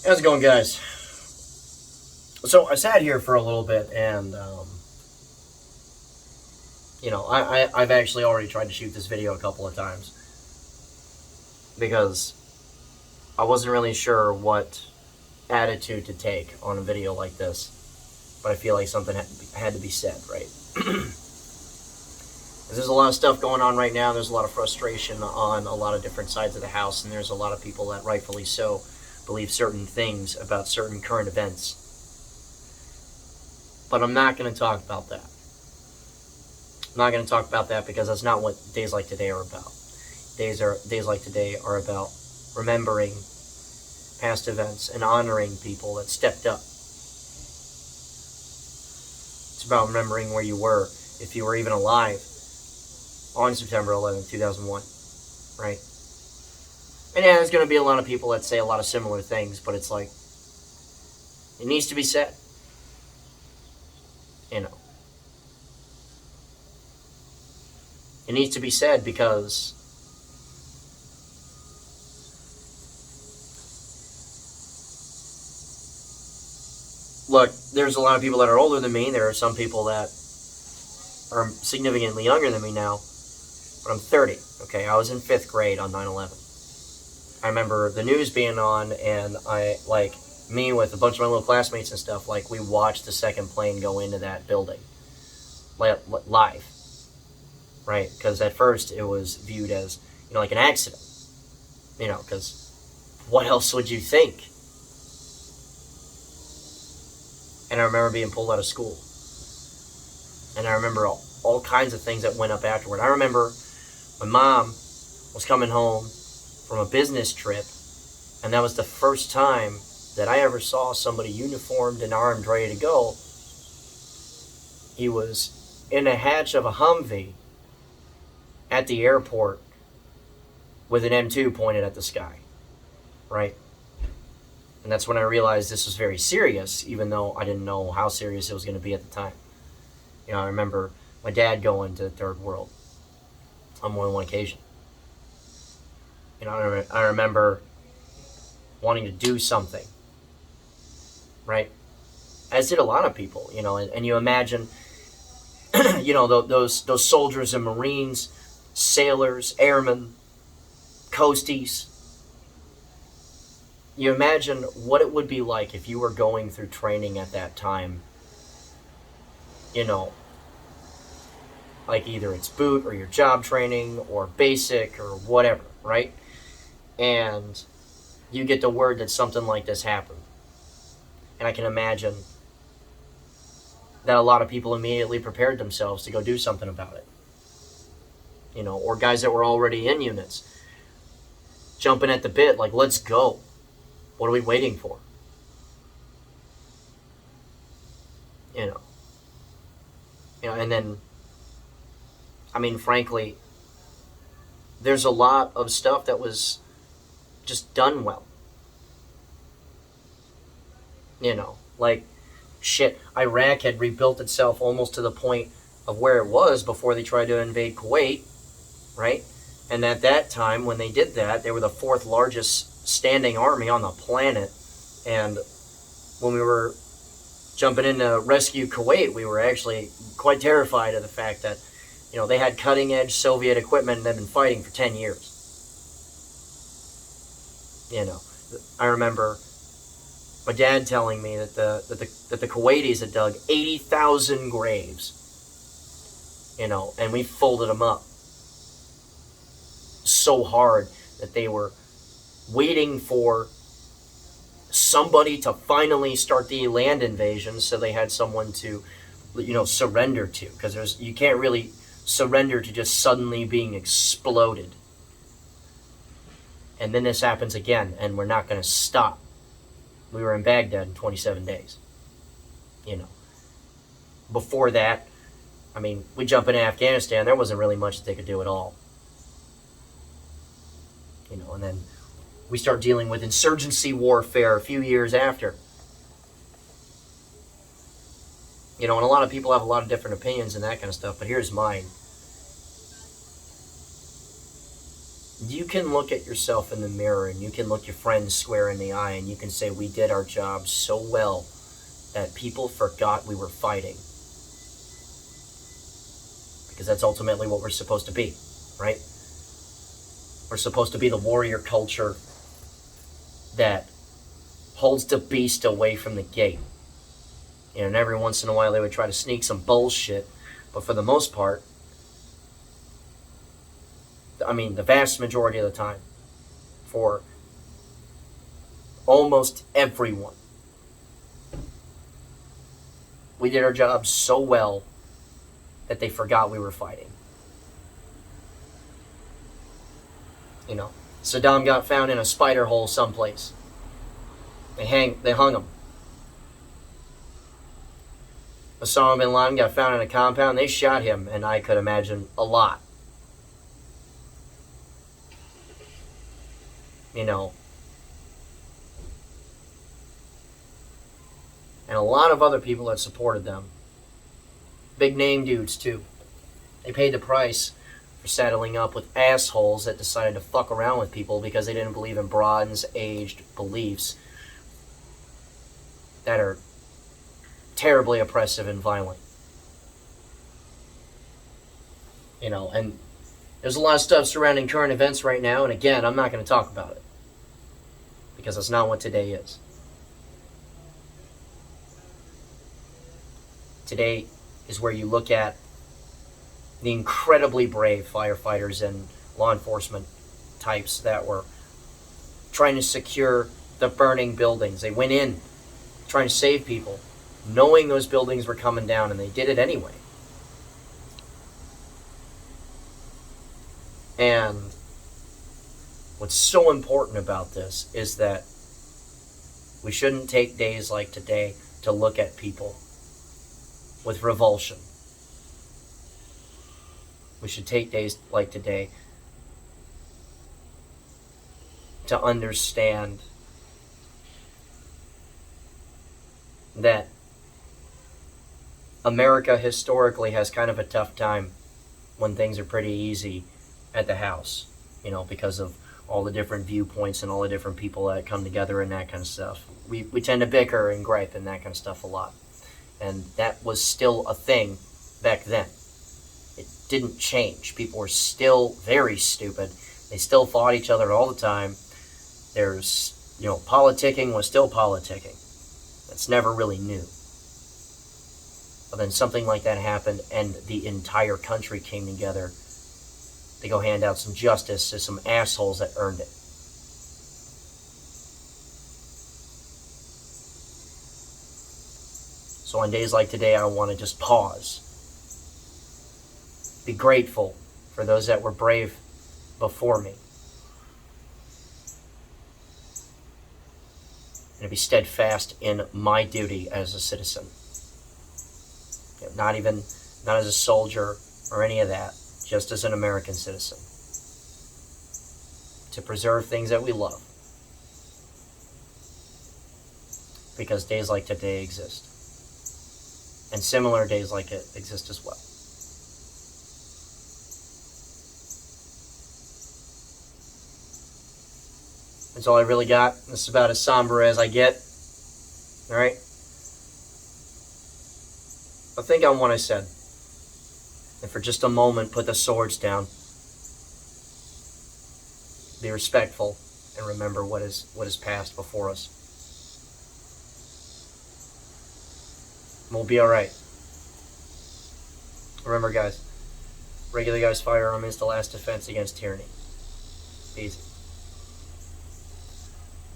How's it going, guys? So I sat here for a little bit, and I've actually already tried to shoot this video a couple of times because I wasn't really sure what attitude to take on a video like this, but I feel like something had to be said, right? There's a lot of stuff going on right now. There's a lot of frustration on a lot of different sides of the house, and there's a lot of people that rightfully so believe certain things about certain current events. But I'm not going to talk about that. I'm not going to talk about that because that's not what days like today are about. Days like today are about remembering past events and honoring people that stepped up. It's about remembering where you were, if you were even alive on September 11th, 2001, right? And yeah, there's going to be a lot of people that say a lot of similar things, but it's like, it needs to be said. You know. It needs to be said because look, there's a lot of people that are older than me. There are some people that are significantly younger than me now, but I'm 30, okay? I was in 5th grade on 9/11. I remember the news being on, and me with a bunch of my little classmates and stuff, we watched the second plane go into that building live, right? Because at first it was viewed as, like an accident, because what else would you think? And I remember being pulled out of school. And I remember all kinds of things that went up afterward. I remember my mom was coming home from a business trip, and that was the first time that I ever saw somebody uniformed and armed, ready to go. He was in a hatch of a Humvee at the airport with an M2 pointed at the sky, right? And that's when I realized this was very serious, even though I didn't know how serious it was going to be at the time. I remember my dad going to the third world on more than one occasion. I remember wanting to do something, right? As did a lot of people, and you imagine, those soldiers and Marines, sailors, airmen, coasties. You imagine what it would be like if you were going through training at that time, either it's boot or your job training or basic or whatever, right? And you get the word that something like this happened. And I can imagine that a lot of people immediately prepared themselves to go do something about it. Or guys that were already in units, jumping at the bit, let's go. What are we waiting for? And then, frankly, there's a lot of stuff that was just done well. Shit, Iraq had rebuilt itself almost to the point of where it was before they tried to invade Kuwait, right? And at that time, when they did that, they were the 4th largest standing army on the planet. And when we were jumping in to rescue Kuwait, we were actually quite terrified of the fact that, they had cutting-edge Soviet equipment and they'd been fighting for 10 years. I remember my dad telling me that the Kuwaitis had dug 80,000 graves, and we folded them up so hard that they were waiting for somebody to finally start the land invasion, so they had someone to, surrender to, because you can't really surrender to just suddenly being exploded. And then this happens again, and we're not going to stop. We were in Baghdad in 27 days. Before that, we jump into Afghanistan, there wasn't really much that they could do at all. And then we start dealing with insurgency warfare a few years after. And a lot of people have a lot of different opinions and that kind of stuff, but here's mine. You can look at yourself in the mirror and you can look your friends square in the eye and you can say, we did our job so well that people forgot we were fighting. Because that's ultimately what we're supposed to be, right? We're supposed to be the warrior culture that holds the beast away from the gate. And every once in a while they would try to sneak some bullshit, but for the most part, the vast majority of the time, for almost everyone, we did our job so well that they forgot we were fighting. Saddam got found in a spider hole someplace. They hung him. Osama bin Laden got found in a compound. They shot him, and I could imagine a lot. And a lot of other people that supported them. Big name dudes, too. They paid the price for saddling up with assholes that decided to fuck around with people because they didn't believe in Bronze-aged beliefs that are terribly oppressive and violent. And there's a lot of stuff surrounding current events right now, and again, I'm not going to talk about it because that's not what today is. Today is where you look at the incredibly brave firefighters and law enforcement types that were trying to secure the burning buildings. They went in trying to save people, knowing those buildings were coming down, and they did it anyway. And what's so important about this is that we shouldn't take days like today to look at people with revulsion. We should take days like today to understand that America historically has kind of a tough time when things are pretty easy at the house, because of all the different viewpoints and all the different people that come together and that kind of stuff. We tend to bicker and gripe and that kind of stuff a lot. And that was still a thing back then. It didn't change. People were still very stupid. They still fought each other all the time. There's, politicking was still politicking. That's never really new. But then something like that happened and the entire country came together to go hand out some justice to some assholes that earned it. So on days like today, I want to just pause. Be grateful for those that were brave before me. And to be steadfast in my duty as a citizen. Not as a soldier or any of that, just as an American citizen. To preserve things that we love. Because days like today exist. And similar days like it exist as well. That's all I really got. This is about as somber as I get. Alright? I think on what I said. And for just a moment, put the swords down. Be respectful and remember what is passed before us. We'll be alright. Remember, guys, regular guy's firearm is the last defense against tyranny. Easy.